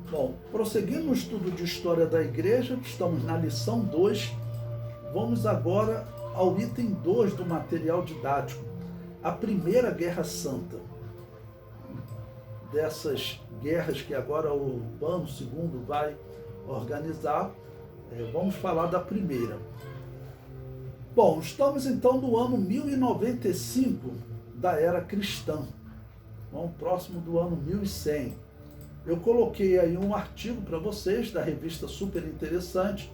Bom, prosseguindo no estudo de história da igreja, estamos na lição 2. Vamos agora ao item 2 do material didático, a Primeira Guerra Santa. Dessas guerras que agora o Urbano II vai organizar, vamos falar da primeira. Bom, estamos então no ano 1095 da era cristã, próximo do ano 1100. Eu coloquei aí um artigo para vocês da revista Super Interessante,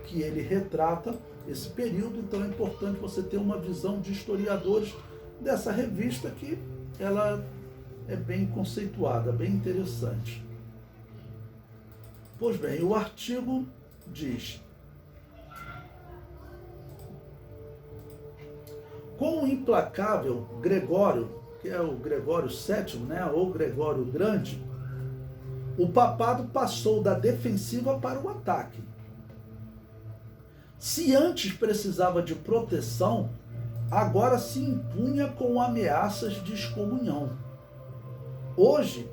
que ele retrata esse período, então é importante você ter uma visão de historiadores dessa revista, que ela é bem conceituada, bem interessante. Pois bem, o artigo diz: com o implacável Gregório, que é o Gregório VII, ou Gregório Grande, o papado passou da defensiva para o ataque. Se antes precisava de proteção, agora se impunha com ameaças de excomunhão. Hoje,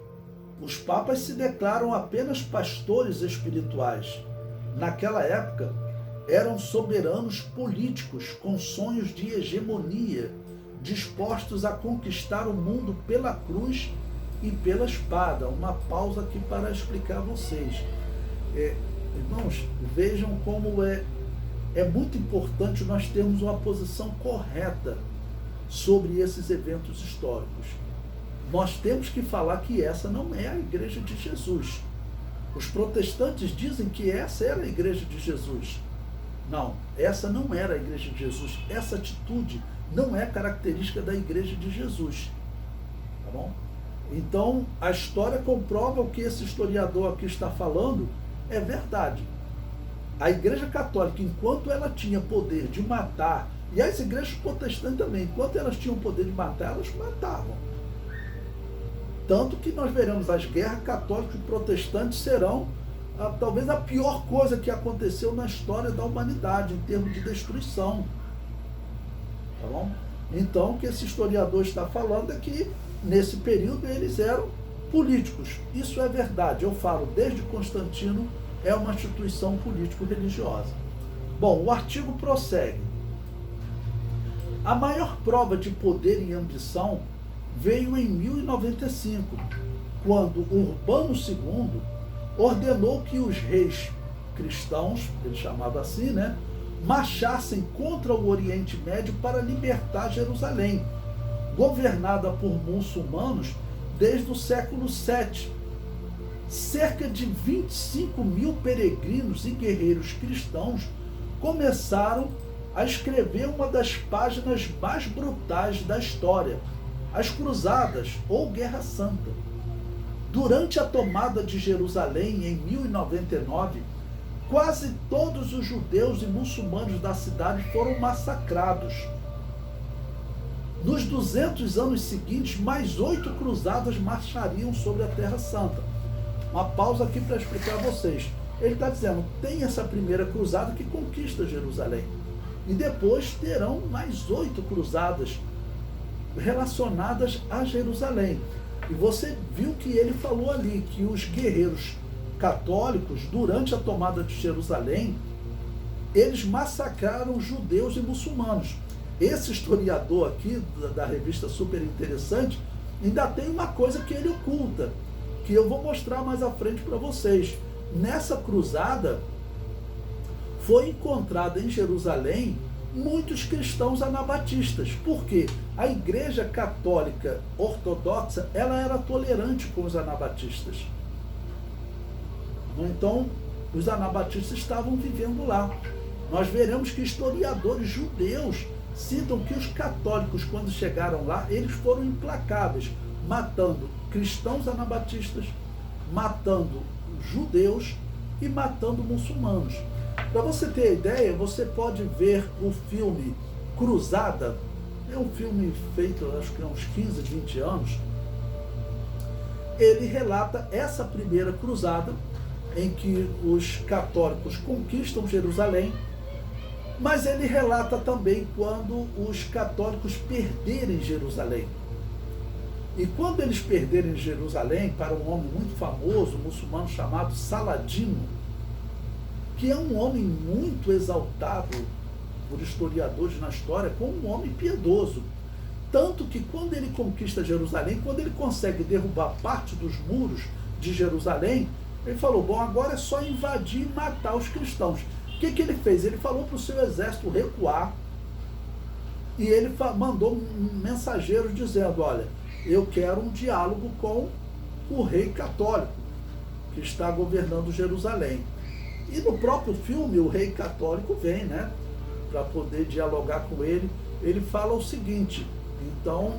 os papas se declaram apenas pastores espirituais. Naquela época, eram soberanos políticos com sonhos de hegemonia, dispostos a conquistar o mundo pela cruz e pela espada. Uma pausa aqui para explicar a vocês. Irmãos, vejam como é muito importante nós termos uma posição correta sobre esses eventos históricos. Nós temos que falar que essa não é a Igreja de Jesus. Os protestantes dizem que essa era a Igreja de Jesus. Não, essa não era a Igreja de Jesus. Essa atitude não é característica da Igreja de Jesus. Tá bom? Então, a história comprova o que esse historiador aqui está falando é verdade. A Igreja Católica, enquanto ela tinha poder de matar, e as igrejas protestantes também, enquanto elas tinham poder de matar, elas matavam. Tanto que nós veremos as guerras católicas e protestantes serão talvez a pior coisa que aconteceu na história da humanidade, em termos de destruição. Tá bom? Então, o que esse historiador está falando é que nesse período eles eram políticos. Isso é verdade. Eu falo, desde Constantino é uma instituição político-religiosa. Bom, o artigo prossegue. A maior prova de poder e ambição veio em 1095, quando Urbano II ordenou que os reis cristãos, ele chamava assim, marchassem contra o Oriente Médio para libertar Jerusalém, governada por muçulmanos desde o século VII. Cerca de 25 mil peregrinos e guerreiros cristãos começaram a escrever uma das páginas mais brutais da história, as Cruzadas ou Guerra Santa. Durante a tomada de Jerusalém em 1099, quase todos os judeus e muçulmanos da cidade foram massacrados. Nos 200 anos seguintes, mais 8 cruzadas marchariam sobre a Terra Santa. Uma pausa aqui para explicar a vocês. Ele está dizendo, tem essa primeira cruzada que conquista Jerusalém. E depois terão mais 8 cruzadas relacionadas a Jerusalém. E você viu que ele falou ali que os guerreiros católicos, durante a tomada de Jerusalém, eles massacraram judeus e muçulmanos. Esse historiador aqui, da revista Super Interessante, ainda tem uma coisa que ele oculta, que eu vou mostrar mais à frente para vocês. Nessa cruzada, foi encontrada em Jerusalém muitos cristãos anabatistas. Por quê? A Igreja Católica Ortodoxa, ela era tolerante com os anabatistas. Então, os anabatistas estavam vivendo lá. Nós veremos que historiadores judeus citam que os católicos, quando chegaram lá, eles foram implacáveis, matando cristãos anabatistas, matando judeus e matando muçulmanos. Para você ter ideia, você pode ver o filme Cruzada. É um filme feito, acho que há uns 15, 20 anos. Ele relata essa primeira cruzada, em que os católicos conquistam Jerusalém, mas ele relata também quando os católicos perderem Jerusalém. E quando eles perderem Jerusalém para um homem muito famoso, muçulmano chamado Saladino, que é um homem muito exaltado por historiadores na história como um homem piedoso. Tanto que quando ele conquista Jerusalém, quando ele consegue derrubar parte dos muros de Jerusalém, ele falou, bom, agora é só invadir e matar os cristãos. O que ele fez? Ele falou para o seu exército recuar e ele mandou mensageiros dizendo, olha, eu quero um diálogo com o rei católico que está governando Jerusalém. E no próprio filme, o rei católico vem, né, para poder dialogar com ele. Ele fala o seguinte, então,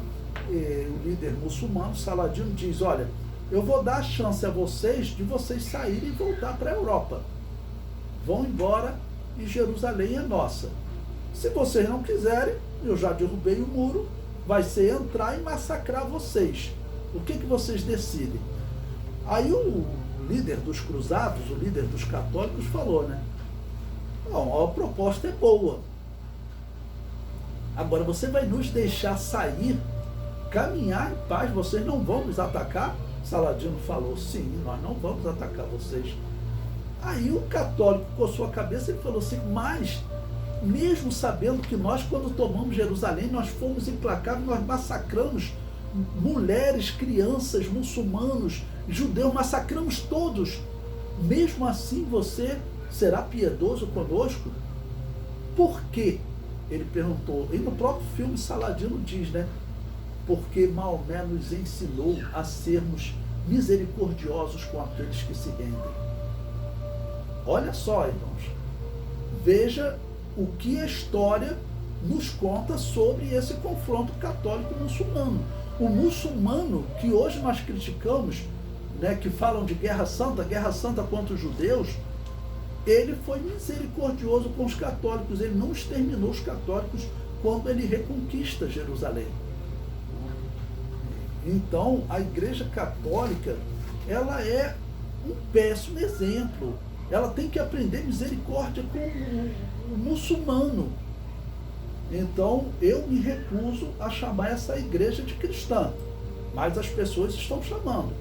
o líder muçulmano, Saladino, diz, olha, eu vou dar a chance a vocês de vocês saírem e voltar para a Europa. Vão embora e Jerusalém é nossa. Se vocês não quiserem, eu já derrubei o muro, vai ser entrar e massacrar vocês. O que vocês decidem? Aí o líder dos cruzados, o líder dos católicos falou, né? Bom, a proposta é boa. Agora você vai nos deixar sair, caminhar em paz, vocês não vão nos atacar? Saladino falou, sim, nós não vamos atacar vocês. Aí o católico coçou a cabeça e falou assim, mas mesmo sabendo que nós, quando tomamos Jerusalém, nós fomos implacáveis, nós massacramos mulheres, crianças, muçulmanos, judeus, massacramos todos. Mesmo assim você será piedoso conosco? Por quê? Ele perguntou. E no próprio filme Saladino diz, né? Porque Maomé nos ensinou a sermos misericordiosos com aqueles que se rendem. Olha só, irmãos. Veja o que a história nos conta sobre esse confronto católico-muçulmano. O muçulmano, que hoje nós criticamos, né, que falam de guerra santa contra os judeus, ele foi misericordioso com os católicos, ele não exterminou os católicos quando ele reconquista Jerusalém. Então, a Igreja Católica, ela é um péssimo exemplo. Ela tem que aprender misericórdia com o muçulmano. Então, eu me recuso a chamar essa igreja de cristã, mas as pessoas estão chamando.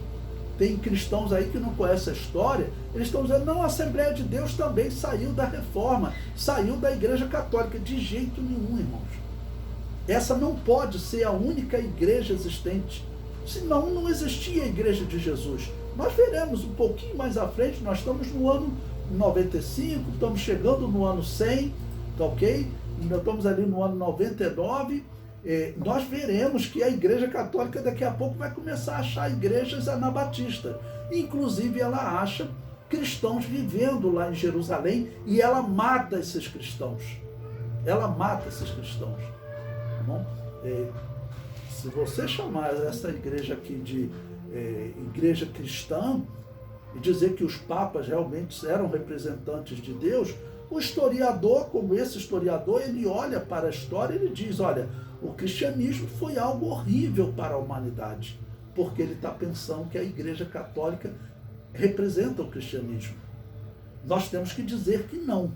Tem cristãos aí que não conhecem a história, eles estão dizendo, não, a Assembleia de Deus também saiu da Reforma, saiu da Igreja Católica. De jeito nenhum, irmãos. Essa não pode ser a única igreja existente, senão não existia a Igreja de Jesus. Nós veremos um pouquinho mais à frente, nós estamos no ano 95, estamos chegando no ano 100, tá ok? Nós estamos ali no ano 99, nós veremos que a Igreja Católica daqui a pouco vai começar a achar igrejas anabatistas. Inclusive ela acha cristãos vivendo lá em Jerusalém e ela mata esses cristãos. Ela mata esses cristãos. Tá bom? Se você chamar essa igreja aqui de igreja cristã e dizer que os papas realmente eram representantes de Deus, o historiador, como esse historiador, ele olha para a história e ele diz, olha, o cristianismo foi algo horrível para a humanidade, porque ele está pensando que a Igreja Católica representa o cristianismo. Nós temos que dizer que não,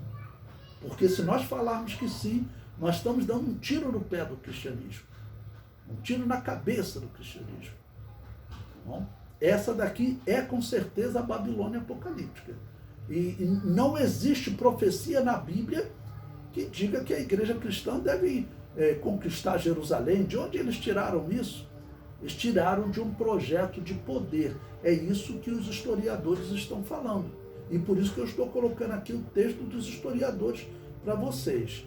porque se nós falarmos que sim, nós estamos dando um tiro no pé do cristianismo, um tiro na cabeça do cristianismo. Bom, essa daqui é com certeza a Babilônia apocalíptica. E não existe profecia na Bíblia que diga que a igreja cristã deve conquistar Jerusalém. De onde eles tiraram isso? Eles tiraram de um projeto de poder. É isso que os historiadores estão falando. E por isso que eu estou colocando aqui o texto dos historiadores para vocês.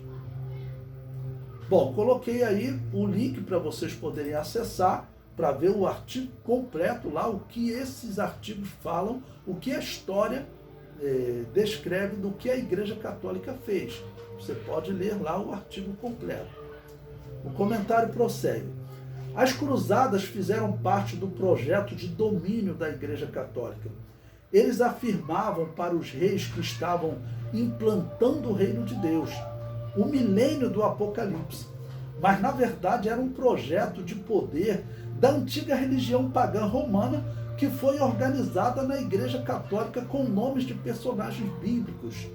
Bom, coloquei aí o link para vocês poderem acessar, para ver o artigo completo lá, o que esses artigos falam, o que a história descreve do que a Igreja Católica fez. Você pode ler lá o artigo completo. O comentário prossegue. As cruzadas fizeram parte do projeto de domínio da Igreja Católica. Eles afirmavam para os reis que estavam implantando o reino de Deus, o milênio do Apocalipse. Mas, na verdade, era um projeto de poder da antiga religião pagã romana que foi organizada na Igreja Católica com nomes de personagens bíblicos.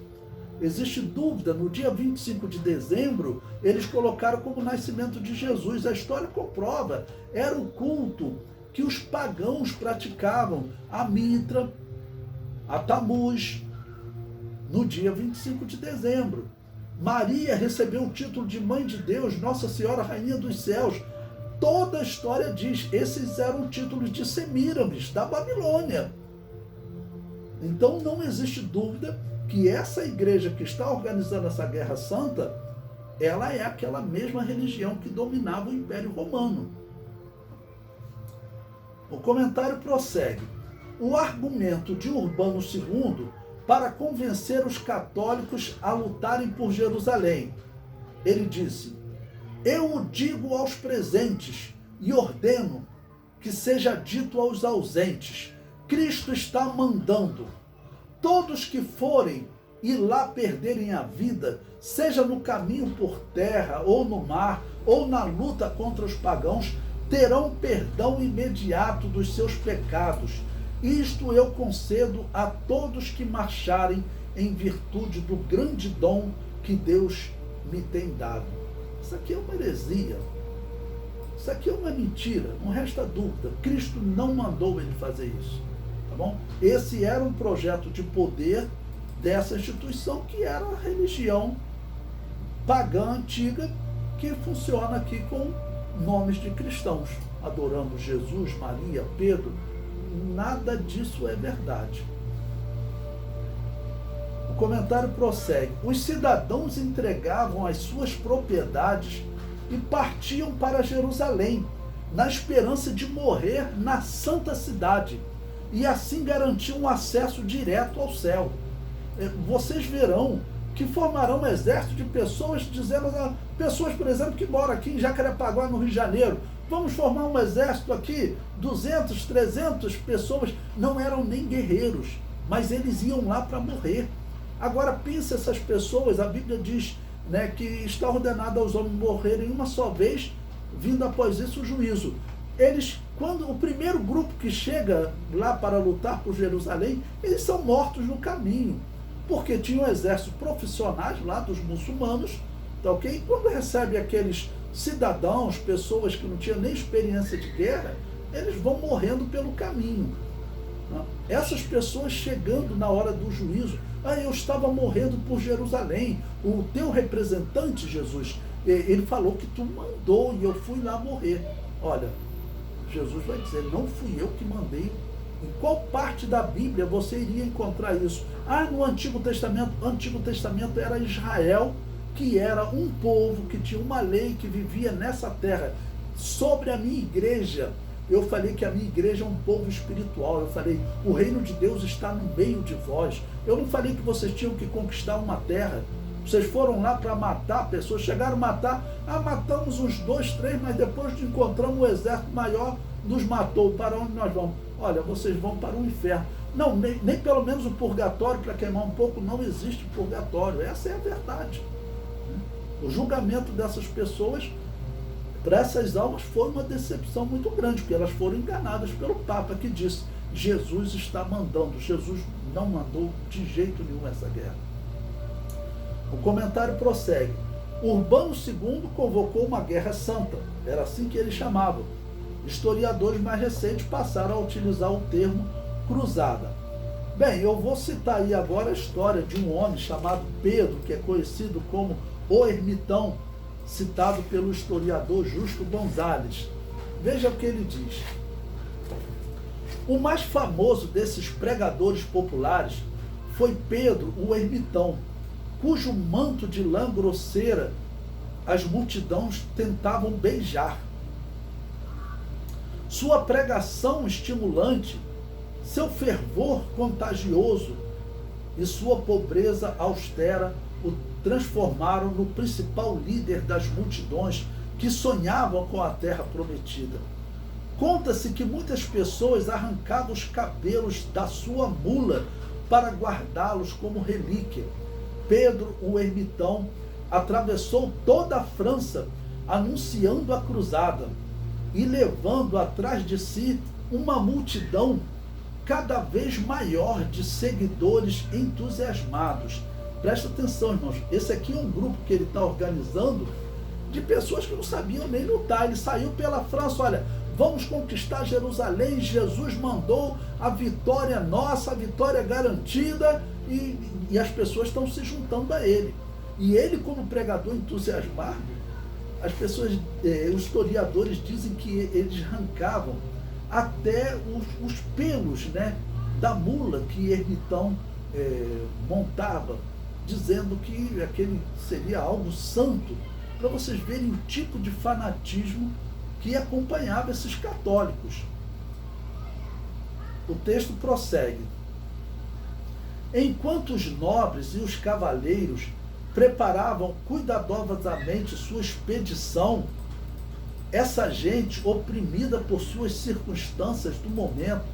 Existe dúvida, no dia 25 de dezembro, eles colocaram como nascimento de Jesus. A história comprova, era o culto que os pagãos praticavam, a Mitra, a Tamuz, no dia 25 de dezembro. Maria recebeu o título de Mãe de Deus, Nossa Senhora Rainha dos Céus. Toda a história diz, esses eram títulos de Semíramis, da Babilônia. Então não existe dúvida que essa igreja que está organizando essa Guerra Santa, ela é aquela mesma religião que dominava o Império Romano. O comentário prossegue. O argumento de Urbano II para convencer os católicos a lutarem por Jerusalém. Ele disse: eu o digo aos presentes e ordeno que seja dito aos ausentes. Cristo está mandando. Todos que forem e lá perderem a vida, seja no caminho por terra, ou no mar, ou na luta contra os pagãos, terão perdão imediato dos seus pecados. Isto eu concedo a todos que marcharem em virtude do grande dom que Deus me tem dado. Isso aqui é uma heresia. Isso aqui é uma mentira, não resta dúvida. Cristo não mandou ele fazer isso. Tá bom? Esse era um projeto de poder dessa instituição que era a religião pagã antiga que funciona aqui com nomes de cristãos, adorando Jesus, Maria, Pedro. Nada disso é verdade. O comentário prossegue. Os cidadãos entregavam as suas propriedades e partiam para Jerusalém, na esperança de morrer na santa cidade, e assim garantir um acesso direto ao céu. Vocês verão que formarão um exército de pessoas, dizendo a pessoas, por exemplo, que moram aqui em Jacarepaguá, no Rio de Janeiro, vamos formar um exército aqui, 200, 300 pessoas, não eram nem guerreiros, mas eles iam lá para morrer. Agora pense essas pessoas, a Bíblia diz, né, que está ordenado aos homens morrerem uma só vez, vindo após isso o juízo. Eles, quando o primeiro grupo que chega lá para lutar por Jerusalém, eles são mortos no caminho, porque tinham exércitos profissionais lá dos muçulmanos, tá ok? E quando recebe aqueles cidadãos, pessoas que não tinham nem experiência de guerra, eles vão morrendo pelo caminho. Essas pessoas chegando na hora do juízo, eu estava morrendo por Jerusalém, o teu representante, Jesus, ele falou que tu mandou e eu fui lá morrer. Olha, Jesus vai dizer, não fui eu que mandei. Em qual parte da Bíblia você iria encontrar isso? No Antigo Testamento. O Antigo Testamento era Israel, que era um povo que tinha uma lei, que vivia nessa terra. Sobre a minha igreja, eu falei que a minha igreja é um povo espiritual. Eu falei, o reino de Deus está no meio de vós. Eu não falei que vocês tinham que conquistar uma terra. Vocês foram lá para matar pessoas, chegaram a matar, matamos uns 2, 3, mas depois de encontramos um exército maior, nos matou. Para onde nós vamos? Olha, vocês vão para o inferno. Não, nem pelo menos o purgatório, para queimar um pouco, não existe purgatório. Essa é a verdade. O julgamento dessas pessoas, para essas almas, foi uma decepção muito grande, porque elas foram enganadas pelo Papa, que disse, Jesus está mandando. Jesus não mandou de jeito nenhum essa guerra. O comentário prossegue. Urbano II convocou uma guerra santa, era assim que ele chamava. Historiadores mais recentes passaram a utilizar o termo cruzada. Bem, eu vou citar aí agora a história de um homem chamado Pedro, que é conhecido como o Ermitão, citado pelo historiador Justo Gonzalez. Veja o que ele diz. O mais famoso desses pregadores populares foi Pedro, o Ermitão, cujo manto de lã grosseira as multidões tentavam beijar. Sua pregação estimulante, seu fervor contagioso e sua pobreza austera o transformaram no principal líder das multidões que sonhavam com a terra prometida. Conta-se que muitas pessoas arrancavam os cabelos da sua mula para guardá-los como relíquia. Pedro, o Ermitão, atravessou toda a França anunciando a cruzada e levando atrás de si uma multidão cada vez maior de seguidores entusiasmados. Presta atenção, irmãos, esse aqui é um grupo que ele está organizando de pessoas que não sabiam nem lutar. Ele saiu pela França, olha, vamos conquistar Jerusalém, Jesus mandou, a vitória nossa, a vitória garantida, e as pessoas estão se juntando a ele. E ele, como pregador entusiasmado, as pessoas, os historiadores dizem que eles arrancavam até os pelos, né, da mula que Ermitão montava, dizendo que aquele seria algo santo, para vocês verem o tipo de fanatismo que acompanhava esses católicos. O texto prossegue. Enquanto os nobres e os cavaleiros preparavam cuidadosamente sua expedição, essa gente, oprimida por suas circunstâncias do momento,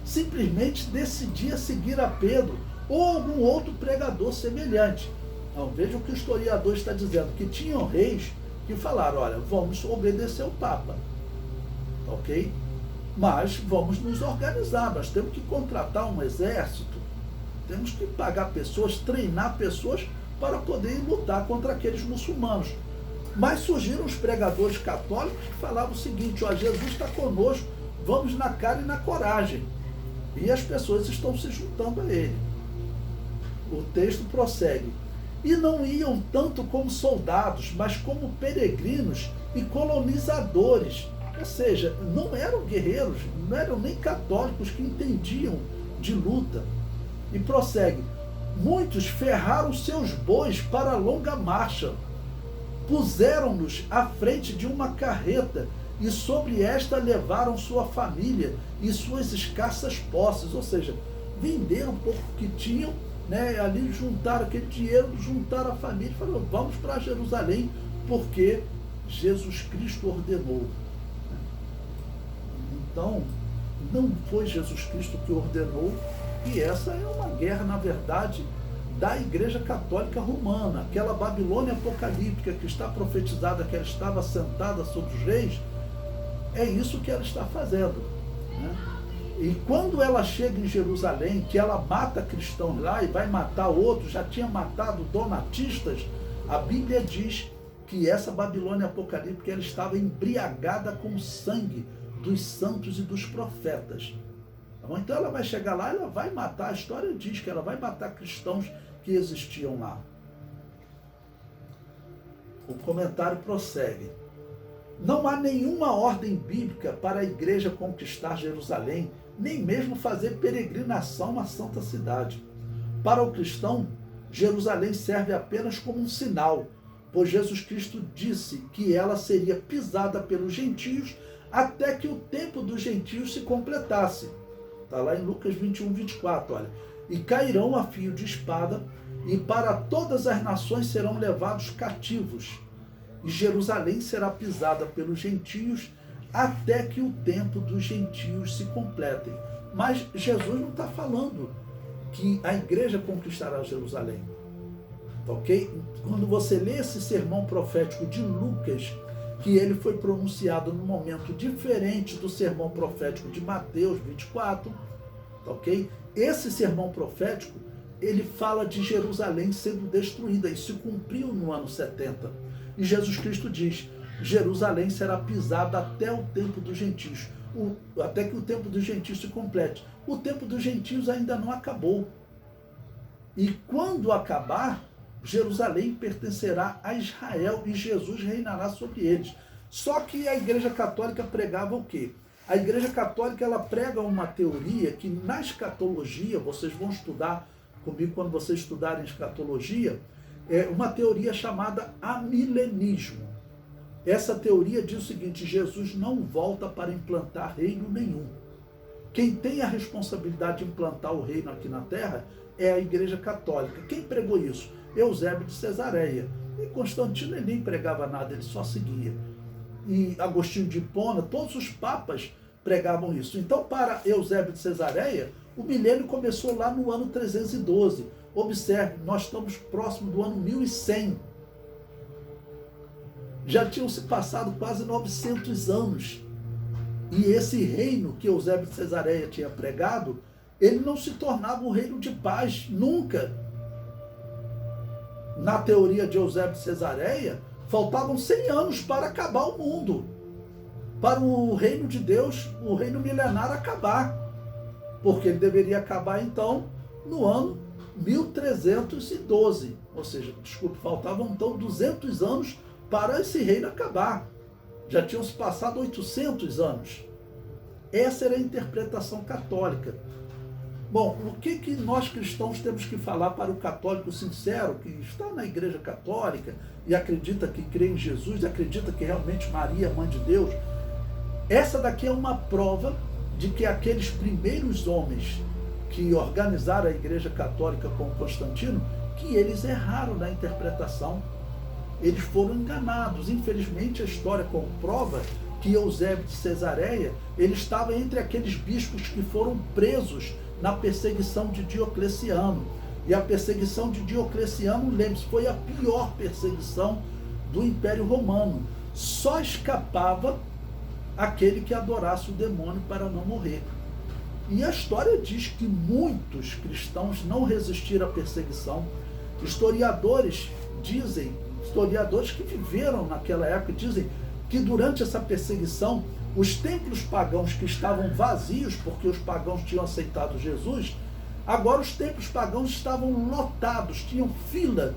simplesmente decidia seguir a Pedro ou algum outro pregador semelhante. Então, veja o que o historiador está dizendo, que tinham reis que falaram, olha, vamos obedecer o Papa, ok? Mas vamos nos organizar, nós temos que contratar um exército, temos que pagar pessoas, treinar pessoas para poder lutar contra aqueles muçulmanos. Mas surgiram os pregadores católicos que falavam o seguinte, ó, Jesus está conosco, vamos na cara e na coragem. E as pessoas estão se juntando a ele. O texto prossegue. E não iam tanto como soldados, mas como peregrinos e colonizadores. Ou seja, não eram guerreiros, não eram nem católicos que entendiam de luta. E prossegue. Muitos ferraram seus bois para a longa marcha. Puseram-nos à frente de uma carreta e sobre esta levaram sua família e suas escassas posses. Ou seja, venderam um pouco que tinham, né, ali juntaram aquele dinheiro, juntaram a família e falaram, vamos para Jerusalém, porque Jesus Cristo ordenou. Então, não foi Jesus Cristo que ordenou, e essa é uma guerra, na verdade, da Igreja Católica Romana. Aquela Babilônia apocalíptica que está profetizada, que ela estava sentada sobre os reis, é isso que ela está fazendo, né? E quando ela chega em Jerusalém, que ela mata cristãos lá e vai matar outros, já tinha matado donatistas, a Bíblia diz que essa Babilônia apocalíptica ela estava embriagada com o sangue dos santos e dos profetas. Então ela vai chegar lá, ela vai matar, a história diz que ela vai matar cristãos que existiam lá. O comentário prossegue. Não há nenhuma ordem bíblica para a igreja conquistar Jerusalém, nem mesmo fazer peregrinação à santa cidade. Para o cristão, Jerusalém serve apenas como um sinal, pois Jesus Cristo disse que ela seria pisada pelos gentios até que o tempo dos gentios se completasse. Está lá em Lucas 21, 24, olha. E cairão a fio de espada, e para todas as nações serão levados cativos. E Jerusalém será pisada pelos gentios até que o tempo dos gentios se completem. Mas Jesus não está falando que a igreja conquistará Jerusalém. Ok? Quando você lê esse sermão profético de Lucas, que ele foi pronunciado num momento diferente do sermão profético de Mateus 24, ok? Esse sermão profético, ele fala de Jerusalém sendo destruída, e se cumpriu no ano 70. E Jesus Cristo diz, Jerusalém será pisada até o tempo dos gentios, até que o tempo dos gentios se complete. O tempo dos gentios ainda não acabou. E quando acabar, Jerusalém pertencerá a Israel e Jesus reinará sobre eles. Só que a Igreja Católica pregava o quê? A Igreja Católica ela prega uma teoria que na escatologia, vocês vão estudar comigo quando vocês estudarem escatologia, é uma teoria chamada amilenismo. Essa teoria diz o seguinte, Jesus não volta para implantar reino nenhum. Quem tem a responsabilidade de implantar o reino aqui na Terra é a Igreja Católica. Quem pregou isso? Eusébio de Cesareia. E Constantino ele nem pregava nada, ele só seguia. E Agostinho de Hipona, todos os papas pregavam isso. Então, para Eusébio de Cesareia, o milênio começou lá no ano 312. Observe, nós estamos próximo do ano 1100. Já tinham se passado quase 900 anos. E esse reino que Eusébio de Cesareia tinha pregado, ele não se tornava um reino de paz, nunca. Na teoria de Eusébio de Cesareia, faltavam 100 anos para acabar o mundo. para o reino de Deus, o reino milenar acabar, porque ele deveria acabar então no ano 1312, ou seja, desculpe, faltavam então 200 anos para esse reino acabar. Já tinham se passado 800 anos. Essa era a interpretação católica. Bom, o que nós cristãos temos que falar para o católico sincero, que está na Igreja Católica e acredita que crê em Jesus, acredita que realmente Maria é mãe de Deus? Essa daqui é uma prova de que aqueles primeiros homens que organizaram a Igreja Católica com Constantino, que eles erraram na interpretação. Eles foram enganados. Infelizmente, a história comprova que Eusébio de Cesareia, ele estava entre aqueles bispos que foram presos na perseguição de Diocleciano. E a perseguição de Diocleciano, lembre-se, foi a pior perseguição do Império Romano. Só escapava aquele que adorasse o demônio para não morrer. E a história diz que muitos cristãos não resistiram à perseguição. Historiadores que viveram naquela época, dizem que durante essa perseguição, os templos pagãos que estavam vazios, porque os pagãos tinham aceitado Jesus, agora os templos pagãos estavam lotados, tinham fila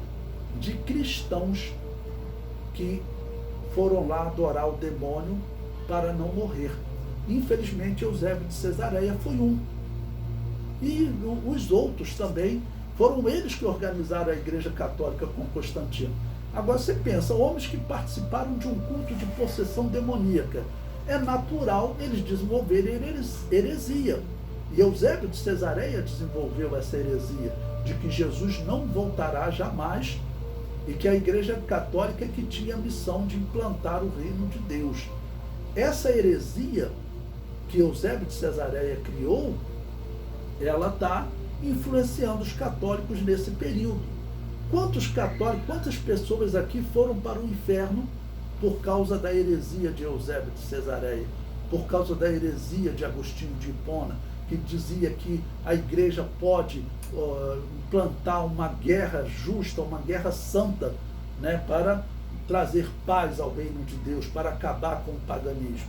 de cristãos que foram lá adorar o demônio para não morrer. Infelizmente, Eusébio de Cesareia foi um. E os outros também, foram eles que organizaram a Igreja Católica com Constantino. Agora você pensa, homens que participaram de um culto de possessão demoníaca, é natural eles desenvolverem heresia. E Eusébio de Cesareia desenvolveu essa heresia, de que Jesus não voltará jamais e que a Igreja Católica é que tinha a missão de implantar o reino de Deus. Essa heresia que Eusébio de Cesareia criou, ela está influenciando os católicos nesse período. Quantos católicos, quantas pessoas aqui foram para o inferno por causa da heresia de Eusébio de Cesareia, por causa da heresia de Agostinho de Hipona, que dizia que a igreja pode implantar uma guerra justa, uma guerra santa, né, para trazer paz ao reino de Deus, para acabar com o paganismo.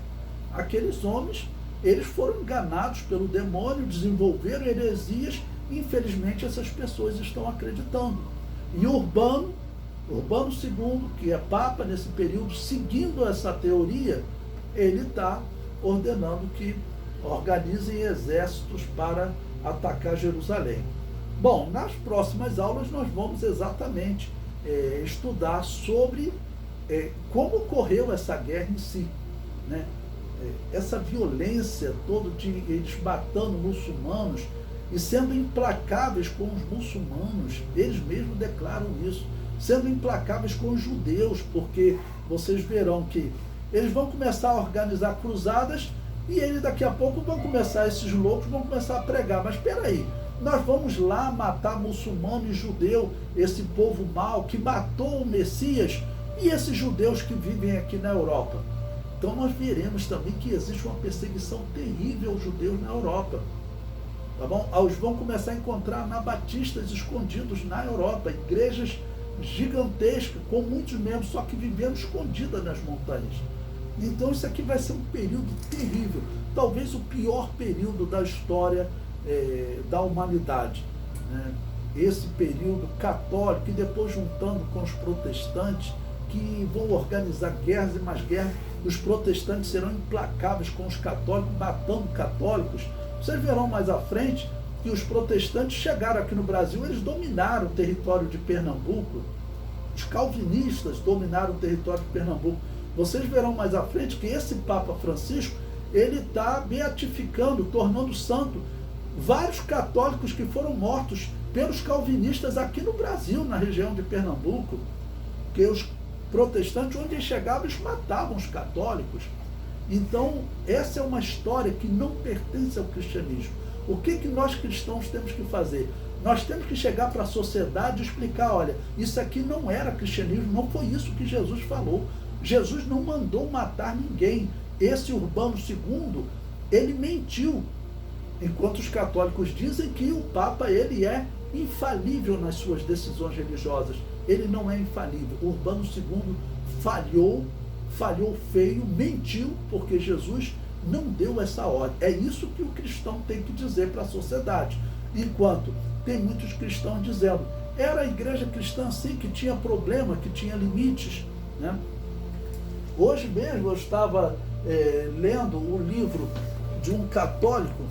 Aqueles homens, eles foram enganados pelo demônio, desenvolveram heresias, e infelizmente essas pessoas estão acreditando. E Urbano II, que é Papa nesse período, seguindo essa teoria, ele está ordenando que organizem exércitos para atacar Jerusalém. Bom, nas próximas aulas nós vamos exatamente estudar sobre como ocorreu essa guerra em si, né? Essa violência toda de eles matando muçulmanos e sendo implacáveis com os muçulmanos, eles mesmos declaram isso, sendo implacáveis com os judeus, porque vocês verão que eles vão começar a organizar cruzadas e eles daqui a pouco vão começar, esses loucos vão começar a pregar, mas espera aí, nós vamos lá matar muçulmano e judeu, esse povo mau que matou o Messias, e esses judeus que vivem aqui na Europa. Então nós veremos também que existe uma perseguição terrível aos judeus na Europa. Tá bom? Eles vão começar a encontrar anabatistas escondidos na Europa, igrejas gigantescas, com muitos membros, só que vivendo escondidas nas montanhas. Então isso aqui vai ser um período terrível, talvez o pior período da história da humanidade, né? Esse período católico, e depois juntando com os protestantes, que vão organizar guerras e mais guerras, os protestantes serão implacáveis com os católicos, matando católicos. Vocês verão mais à frente que os protestantes chegaram aqui no Brasil, eles dominaram o território de Pernambuco, os calvinistas dominaram o território de Pernambuco. Vocês verão mais à frente que esse Papa Francisco, ele está beatificando, tornando santo vários católicos que foram mortos pelos calvinistas aqui no Brasil, na região de Pernambuco, porque os protestantes, onde eles chegavam, eles matavam os católicos. Então, essa é uma história que não pertence ao cristianismo. O que nós cristãos temos que fazer? Nós temos que chegar para a sociedade e explicar, olha, isso aqui não era cristianismo, não foi isso que Jesus falou. Jesus não mandou matar ninguém. Esse Urbano II, ele mentiu. Enquanto os católicos dizem que o Papa, ele é infalível nas suas decisões religiosas. Ele não é infalível. Urbano II falhou falhou feio, mentiu, porque Jesus não deu essa ordem. É isso que o cristão tem que dizer para a sociedade. Enquanto tem muitos cristãos dizendo, era a igreja cristã assim, que tinha problema, que tinha limites, né? Hoje mesmo eu estava lendo o livro de um católico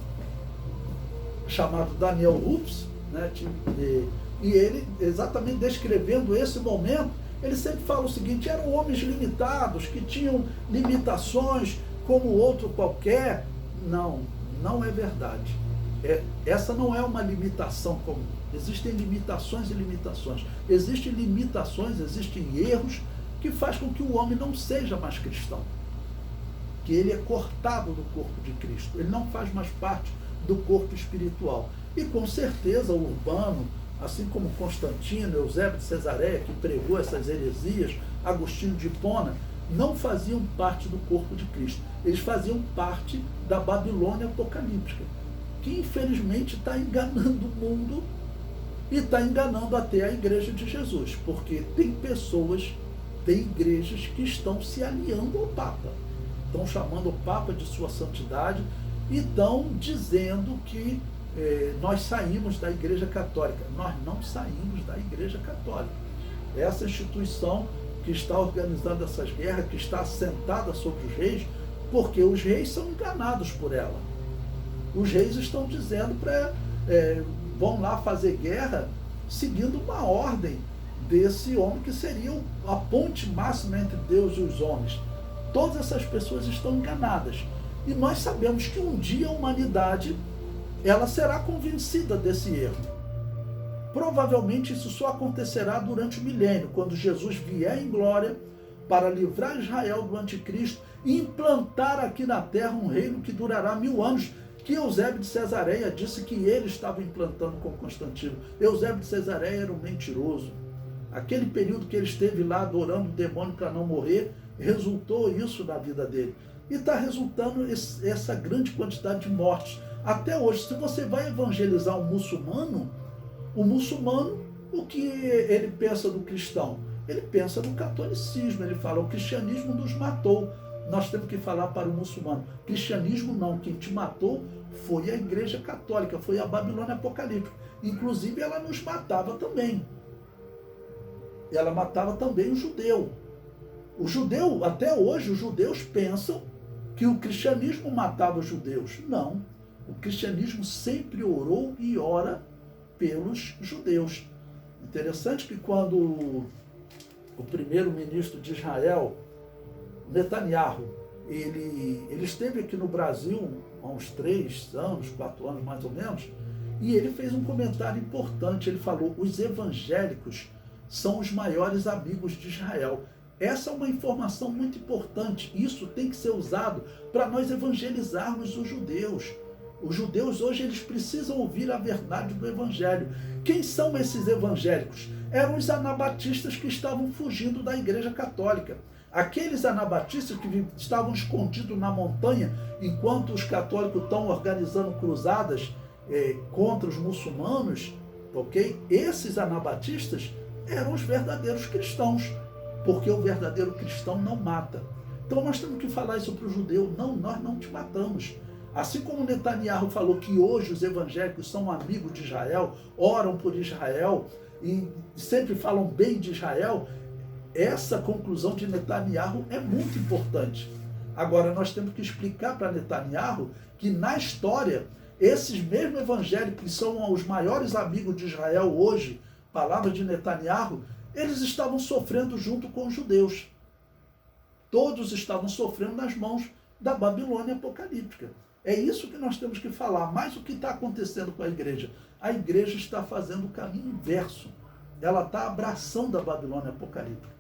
chamado Daniel Rupes, né? E ele, exatamente descrevendo esse momento, ele sempre fala o seguinte, eram homens limitados, que tinham limitações como outro qualquer. Não, não é verdade. Essa não é uma limitação comum. Existem limitações e limitações. Existem limitações, existem erros que faz com que o homem não seja mais cristão. Que ele é cortado do corpo de Cristo. Ele não faz mais parte do corpo espiritual. E com certeza o Urbano, assim como Constantino, Eusébio de Cesareia, que pregou essas heresias, Agostinho de Hipona, não faziam parte do corpo de Cristo. Eles faziam parte da Babilônia apocalíptica, que infelizmente está enganando o mundo e está enganando até a igreja de Jesus, porque tem pessoas, tem igrejas que estão se aliando ao Papa, estão chamando o Papa de sua santidade e estão dizendo que nós saímos da Igreja Católica. Nós não saímos da Igreja Católica. Essa instituição que está organizando essas guerras, que está assentada sobre os reis, porque os reis são enganados por ela. Os reis estão dizendo vão lá fazer guerra seguindo uma ordem desse homem que seria a ponte máxima entre Deus e os homens. Todas essas pessoas estão enganadas. E nós sabemos que um dia a humanidade ela será convencida desse erro. Provavelmente isso só acontecerá durante o milênio, quando Jesus vier em glória para livrar Israel do anticristo e implantar aqui na terra um reino que durará 1000 anos, que Eusébio de Cesareia disse que ele estava implantando com Constantino. Eusébio de Cesareia era um mentiroso. Aquele período que ele esteve lá adorando o demônio para não morrer, resultou isso na vida dele. E está resultando essa grande quantidade de mortes. Até hoje, se você vai evangelizar um muçulmano, o que ele pensa do cristão? Ele pensa no catolicismo, ele fala, o cristianismo nos matou. Nós temos que falar para o muçulmano, cristianismo não, quem te matou foi a Igreja Católica, foi a Babilônia Apocalíptica. Inclusive ela nos matava também. Ela matava também o judeu. O judeu, até hoje, os judeus pensam que o cristianismo matava os judeus. Não. O cristianismo sempre orou e ora pelos judeus. Interessante que quando o primeiro-ministro de Israel, Netanyahu, ele esteve aqui no Brasil há uns 3 anos, 4 anos mais ou menos, e ele fez um comentário importante. Ele falou, os evangélicos são os maiores amigos de Israel. Essa é uma informação muito importante. Isso tem que ser usado para nós evangelizarmos os judeus. Os judeus hoje eles precisam ouvir a verdade do evangelho. Quem são esses evangélicos? Eram os anabatistas que estavam fugindo da Igreja Católica. Aqueles anabatistas que estavam escondidos na montanha, enquanto os católicos estão organizando cruzadas contra os muçulmanos, ok? Esses anabatistas eram os verdadeiros cristãos, porque o verdadeiro cristão não mata. Então nós temos que falar isso para o judeu. Não, nós não te matamos. Assim como Netanyahu falou que hoje os evangélicos são amigos de Israel, oram por Israel e sempre falam bem de Israel, essa conclusão de Netanyahu é muito importante. Agora, nós temos que explicar para Netanyahu que na história, esses mesmos evangélicos que são os maiores amigos de Israel hoje, palavra de Netanyahu, eles estavam sofrendo junto com os judeus. Todos estavam sofrendo nas mãos da Babilônia apocalíptica. É isso que nós temos que falar. Mas o que está acontecendo com a igreja? A igreja está fazendo o caminho inverso. Ela está abraçando a Babilônia apocalíptica.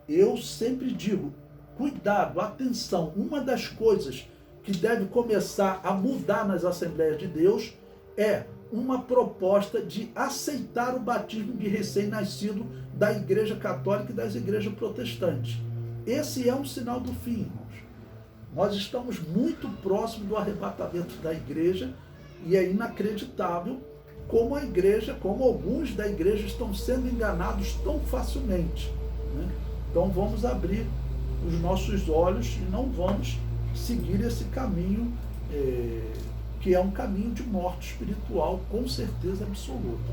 Eu sempre digo, cuidado, atenção, uma das coisas que deve começar a mudar nas Assembleias de Deus é uma proposta de aceitar o batismo de recém-nascido da Igreja Católica e das igrejas protestantes. Esse é um sinal do fim, irmãos. Nós estamos muito próximos do arrebatamento da igreja e é inacreditável como a igreja, como alguns da igreja estão sendo enganados tão facilmente, né? Então vamos abrir os nossos olhos e não vamos seguir esse caminho que é um caminho de morte espiritual, com certeza absoluta.